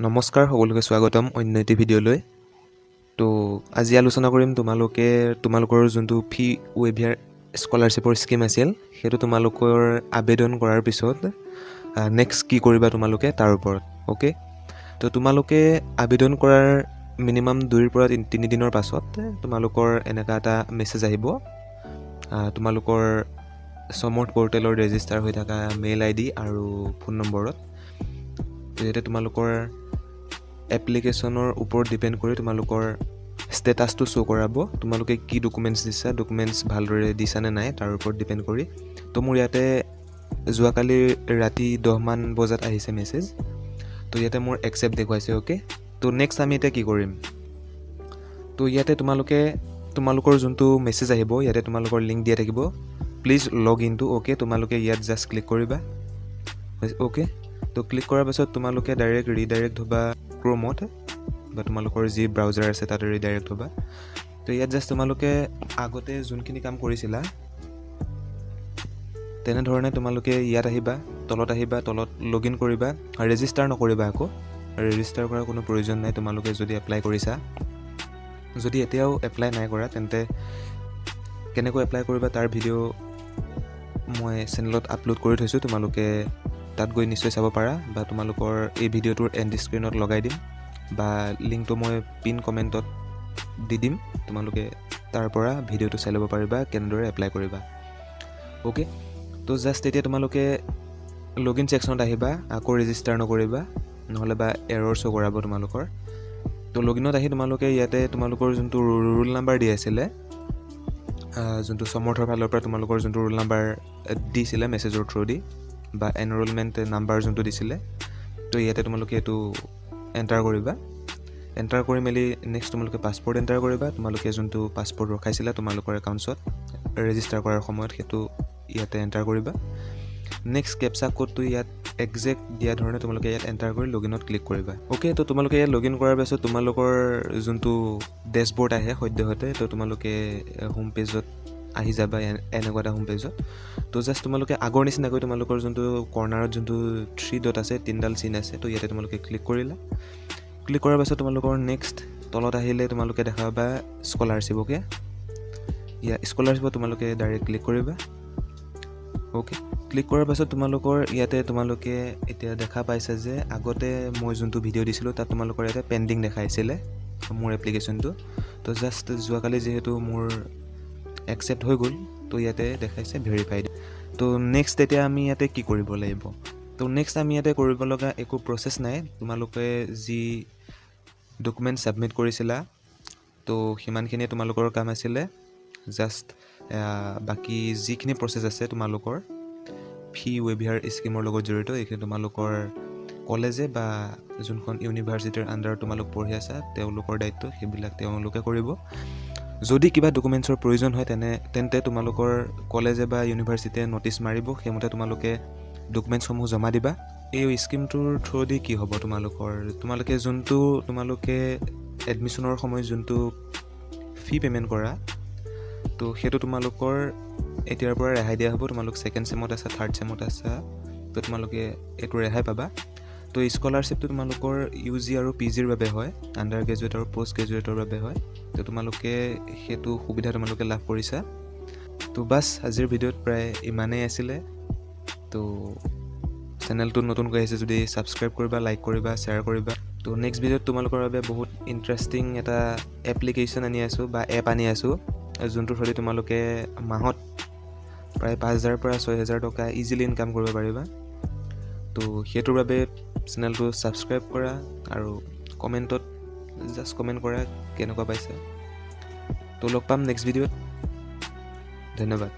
নমস্কাৰ সকলোকে স্বাগতম অন্য এটি ভিডিঅ'লৈ। তো আজি আলোচনা কৰিম তোমালোকৰ যোনটো ফি ৱেভিয়াৰ স্কলাৰশ্বিপৰ স্কিম আছিল সেইটো তোমালোকৰ আবেদন কৰাৰ পিছত নেক্সট কি কৰিবা তোমালোকে তাৰ ওপৰত। ওকে, তো তোমালোকে আবেদন কৰাৰ মিনিমাম 2 পৰা 3 দিনৰ পাছত তোমালোকৰ এনেকা এটা মেছেজ আহিব। তোমালোকৰ সমৰ্থ পৰ্টেলৰ ৰেজিষ্টাৰ হৈ থকা মেইল আইডি আৰু ফোন নম্বৰত। ইয়াতে তোমালোকৰ এপ্লিকেশ্যনৰ ওপৰত ডিপেণ্ড কৰি তোমালোকৰ ষ্টেটাছটো শ্ব' কৰাব। তোমালোকে কি ডকুমেণ্টছ দিছা, ডকুমেণ্টছ ভালদৰে দিছা নে নাই তাৰ ওপৰত ডিপেণ্ড কৰি। তো মোৰ ইয়াতে যোৱাকালি ৰাতি 10 মান বজাত আহিছে মেছেজ। তো ইয়াতে মোৰ একচেপ্ট দেখুৱাইছে। অ'কে, তো নেক্সট আমি এতিয়া কি কৰিম। তো ইয়াতে তোমালোকৰ যোনটো মেছেজ আহিব ইয়াতে তোমালোকৰ লিংক দিয়া থাকিব। Please log ইনটো। অ'কে, তোমালোকে ইয়াত জাষ্ট ক্লিক কৰিবা। অ'কে, তো ক্লিক কৰাৰ পাছত তোমালোকে ডাইৰেক্ট ৰিডাইৰেক্ট হ'বা ক্ৰমত বা তোমালোকৰ যি ব্ৰাউজাৰ আছে তাতে ৰিডাইৰেক্ট হ'বা। তো ইয়াত জাষ্ট তোমালোকে আগতে যোনখিনি কাম কৰিছিলা তেনেধৰণে তোমালোকে ইয়াত আহিবা, তলত লগ ইন কৰিবা। ৰেজিষ্টাৰ নকৰিবা, আকৌ ৰেজিষ্টাৰ কৰাৰ কোনো প্ৰয়োজন নাই। তোমালোকে যদি এপ্লাই কৰিছা, যদি এতিয়াও এপ্লাই নাই কৰা তেন্তে কেনেকৈ এপ্লাই কৰিবা তাৰ ভিডিঅ' মই চেনেলত আপলোড কৰি থৈছোঁ। তোমালোকে তাত গৈ নিশ্চয় চাব পাৰা বা তোমালোকৰ এই ভিডিঅ'টোৰ এণ্ড স্ক্ৰীণত লগাই দিম বা লিংকটো মই পিন কমেণ্টত দি দিম। তোমালোকে তাৰ পৰা ভিডিঅ'টো চাই ল'ব পাৰিবা কেনেদৰে এপ্লাই কৰিবা। অ'কে, তো জাষ্ট এতিয়া তোমালোকে লগ ইন ছেকশ্যনত আহিবা, আকৌ ৰেজিষ্টাৰ নকৰিবা নহ'লে বা এৰৰ শ্ব' কৰাব তোমালোকৰ। তো লগ ইনত আহি তোমালোকে ইয়াতে তোমালোকৰ যোনটো ৰোল নাম্বাৰ দি আছিলে, যোনটো সমৰ্থৰ ফালৰ পৰা তোমালোকৰ যোনটো ৰোল নাম্বাৰ দিছিলে মেছেজৰ থ্ৰু দি বা এনৰলমেণ্ট নাম্বাৰ যোনটো দিছিলে, তো ইয়াতে তোমালোকে এইটো এণ্টাৰ কৰিবা। এণ্টাৰ কৰি মেলি নেক্সট তোমালোকে পাছপৰ্ট এণ্টাৰ কৰিবা। তোমালোকে যোনটো পাছপৰ্ট ৰখাইছিলা তোমালোকৰ একাউণ্টছত ৰেজিষ্টাৰ কৰাৰ সময়ত সেইটো ইয়াতে এণ্টাৰ কৰিবা। নেক্সট কেপচা কোডটো ইয়াত একজেক্ট দিয়া ধৰণে তোমালোকে ইয়াত এণ্টাৰ কৰি লগ ইনত ক্লিক কৰিবা। অ'কে, তো তোমালোকে ইয়াত লগ ইন কৰাৰ পাছত তোমালোকৰ যোনটো ডেছবৰ্ড আহে সদ্যহতে, তো তোমালোকে হোম পেজত আহি যাবা এনেকুৱা এটা হোম পেজত। তো জাষ্ট তোমালোকে আগৰ নিচিনাকৈ তোমালোকৰ যোনটো কৰ্নাৰত যোনটো 3 ডট আছে, 3ডাল চিন আছে, তো ইয়াতে তোমালোকে ক্লিক কৰিলা। ক্লিক কৰাৰ পাছত তোমালোকৰ নেক্সট তলত আহিলে তোমালোকে দেখা পাবা স্কলাৰশ্বিপ। অ'কে, স্কলাৰশ্বিপত তোমালোকে ডাইৰেক্ট ক্লিক কৰিবা। অ'কে, ক্লিক কৰাৰ পাছত তোমালোকে এতিয়া দেখা পাইছে যে আগতে মই যোনটো ভিডিঅ' দিছিলোঁ তাত তোমালোকৰ ইয়াতে পেণ্ডিং দেখাইছিলে মোৰ এপ্লিকেশ্যনটো। তো জাষ্ট যোৱাকালি যিহেতু মোৰ একচেপ্ট হৈ গ'ল, তো ইয়াতে দেখাইছে ভেৰিফাইড। তো নেক্সট এতিয়া আমি ইয়াতে কি কৰিব লাগিব। তো নেক্সট আমি ইয়াতে কৰিব লগা একো প্ৰচেছ নাই। তোমালোকে যি ডকুমেণ্ট ছাবমিট কৰিছিলা তো সিমানখিনিয়ে তোমালোকৰ কাম আছিলে। জাষ্ট বাকী যিখিনি প্ৰচেছ আছে তোমালোকৰ ফি ৱেভিয়াৰ স্কিমৰ লগত জড়িত, এইখিনি তোমালোকৰ কলেজে বা যোনখন ইউনিভাৰ্চিটিৰ আণ্ডাৰত তোমালোক পঢ়ি আছা তেওঁলোকৰ দায়িত্ব, সেইবিলাক তেওঁলোকে কৰিব। যদি কিবা ডকুমেণ্টছৰ প্ৰয়োজন হয় তেন্তে তোমালোকৰ কলেজে বা ইউনিভাৰ্চিটিয়ে ন'টিছ মাৰিব, সেইমতে তোমালোকে ডকুমেণ্টছসমূহ জমা দিবা। এই স্কিমটোৰ থ্ৰুদি কি হ'ব, তোমালোকে যোনটো এডমিশ্যনৰ সময়ত যোনটো ফি পে'মেণ্ট কৰা, তো সেইটো তোমালোকৰ এতিয়াৰ পৰা ৰেহাই দিয়া হ'ব। তোমালোক ছেকেণ্ড ছেমত আছা, থাৰ্ড ছেমত আছা, তো তোমালোকে এইটো ৰেহাই পাবা। তো স্কলাৰশ্বিপটো তোমালোকৰ UG আৰু PGৰ বাবে হয়, আণ্ডাৰ গ্ৰেজুৱেট আৰু পষ্ট গ্ৰেজুৱেটৰ বাবে হয়। তো তোমালোকে সেইটো সুবিধা লাভ কৰিছা। তো বাছ আজিৰ ভিডিঅ'ত প্ৰায় ইমানেই আছিলে। তো চেনেলটো নতুনকৈ আহিছে যদি ছাবস্ক্ৰাইব কৰিবা, লাইক কৰিবা, শ্বেয়াৰ কৰিবা। তো নেক্সট ভিডিঅ'ত তোমালোকৰ বাবে বহুত ইণ্টাৰেষ্টিং এটা এপ্লিকেশ্যন আনি আছোঁ বা এপ আনি আছোঁ, যোনটোৰ থ্ৰুদি তোমালোকে মাহত প্ৰায় 5,000 পৰা 6,000 টকা ইজিলি ইনকাম কৰিব পাৰিবা। তো সেইটোৰ বাবে চেনেলটো ছাবস্ক্ৰাইব কৰা আৰু কমেণ্টত জাষ্ট কমেণ্ট কৰা কেনেকুৱা পাইছা। তো লগ পাম নেক্সট ভিডিঅ'ত। ধন্যবাদ।